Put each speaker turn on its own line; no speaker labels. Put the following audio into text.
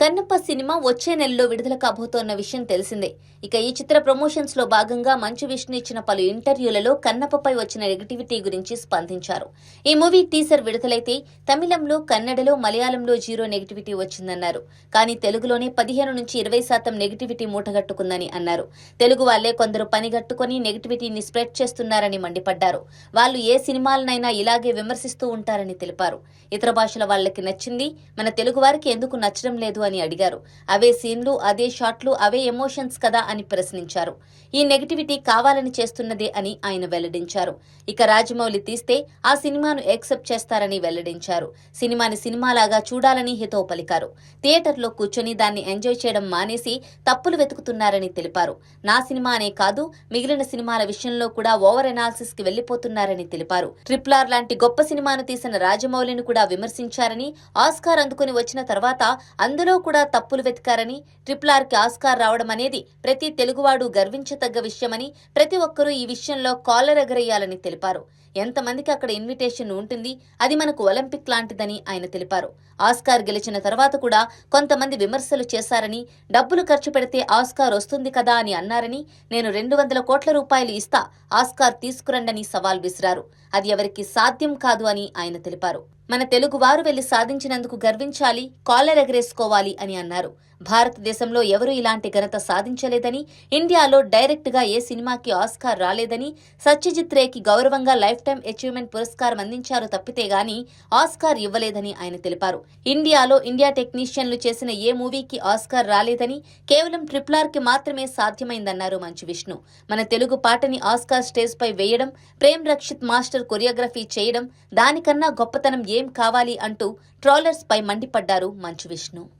Kannappa cinema వచ్చే నెలలో విడుదల కాబోతోన్న విషయం తెలిసిందే. ఇక ఈ చిత్ర ప్రమోషన్స్ లో భాగంగా మంచు విష్ణు ఇచ్చిన పలు ఇంటర్వ్యూలలో కన్నప్పపై వచ్చిన నెగటివిటీ గురించి స్పందించారు. ఈ మూవీ టీజర్ విడుదలైతే తమిళంలో, కన్నడలో, మలయాళంలో జీరో నెగటివిటీ వచ్చిందన్నారు. కానీ తెలుగులోనే 15 నుంచి 20% నెగటివిటీ మూటగట్టుకుందని అన్నారు. తెలుగు వాళ్లే కొందరు పనిగట్టుకుని నెగటివిటీని స్ప్రెడ్ చేస్తున్నారని మండిపడ్డారు. వాళ్లు ఏ సినిమాలనైనా ఇలాగే విమర్శిస్తూ ఉంటారని తెలిపారు. ఇతర భాషల వాళ్లకి నచ్చింది మన తెలుగు వారికి ఎందుకు నచ్చడం లేదు అని అడిగారు. అవే సీన్లు, అదే షాట్లు, అవే ఎమోషన్స్ కదా అని ప్రశ్నించారు. ఈ నెగటివిటీ కావాలని చేస్తున్నదే అని ఆయన వెల్లడించారు. ఇక రాజమౌళి తీస్తే ఆ సినిమాను యాక్సెప్ట్ చేస్తారని వెల్లడించారు. సినిమాని సినిమాలాగా చూడాలని హితవు పలికారు. థియేటర్లో కూర్చొని దాన్ని ఎంజాయ్ చేయడం మానేసి తప్పులు వెతుకుతున్నారని తెలిపారు. నా సినిమా అనే కాదు, మిగిలిన సినిమాల విషయంలో కూడా ఓవర్ ఎనాలిసిస్ కి వెళ్లిపోతున్నారని తెలిపారు. RRR లాంటి గొప్ప సినిమాను తీసిన రాజమౌళిని కూడా విమర్శించారని, ఆస్కార్ అందుకుని వచ్చిన తర్వాత అందులో కూడా తప్పులు వెతికారని, RRR కి ఆస్కార్ రావడం అనేది ప్రతి తెలుగువాడు గర్వించదగ్గ విషయమని, ప్రతి ఒక్కరూ ఈ విషయంలో కాలర్ ఎగరేయాలని తెలిపారు. ఎంతమందికి అక్కడ ఇన్విటేషన్ ఉంటుంది, అది మనకు ఒలింపిక్ లాంటిదని ఆయన తెలిపారు. ఆస్కార్ గెలిచిన తర్వాత కూడా కొంతమంది విమర్శలు చేశారని, డబ్బులు ఖర్చు పెడితే ఆస్కార్ వస్తుంది కదా అని అన్నారని, నేను 200 కోట్ల రూపాయలు ఇస్తా, ఆస్కార్ తీసుకురండని సవాల్ విసిరారు. అది ఎవరికి సాధ్యం కాదు అని ఆయన తెలిపారు. మన తెలుగు వారు వెళ్లి సాధించినందుకు గర్వించాలి, కాలర్ ఎగరేసుకోవాలి అని అన్నారు. భారతదేశంలో ఎవరూ ఇలాంటి ఘనత సాధించలేదని, ఇండియాలో డైరెక్ట్ గా ఏ సినిమాకి ఆస్కార్ రాలేదని, సత్యజిత్ రేకి గౌరవంగా లైఫ్ టైం అచీవ్మెంట్ పురస్కారం అందించారు తప్పితే గాని ఆస్కార్ ఇవ్వలేదని ఆయన తెలిపారు. ఇండియాలో ఇండియా టెక్నీషియన్లు చేసిన ఏ మూవీకి ఆస్కార్ రాలేదని, కేవలం RRR కి మాత్రమే సాధ్యమైందన్నారు మంచు విష్ణు. మన తెలుగు పాటని ఆస్కార్ స్టేజ్ పై వేయడం, ప్రేమ్ రక్షిత్ మాస్టర్ కొరియోగ్రఫీ చేయడం, దానికన్నా గొప్పతనం ఏం కావాలి అంటూ ట్రోలర్స్ పై మండిపడ్డారు మంచు విష్ణు.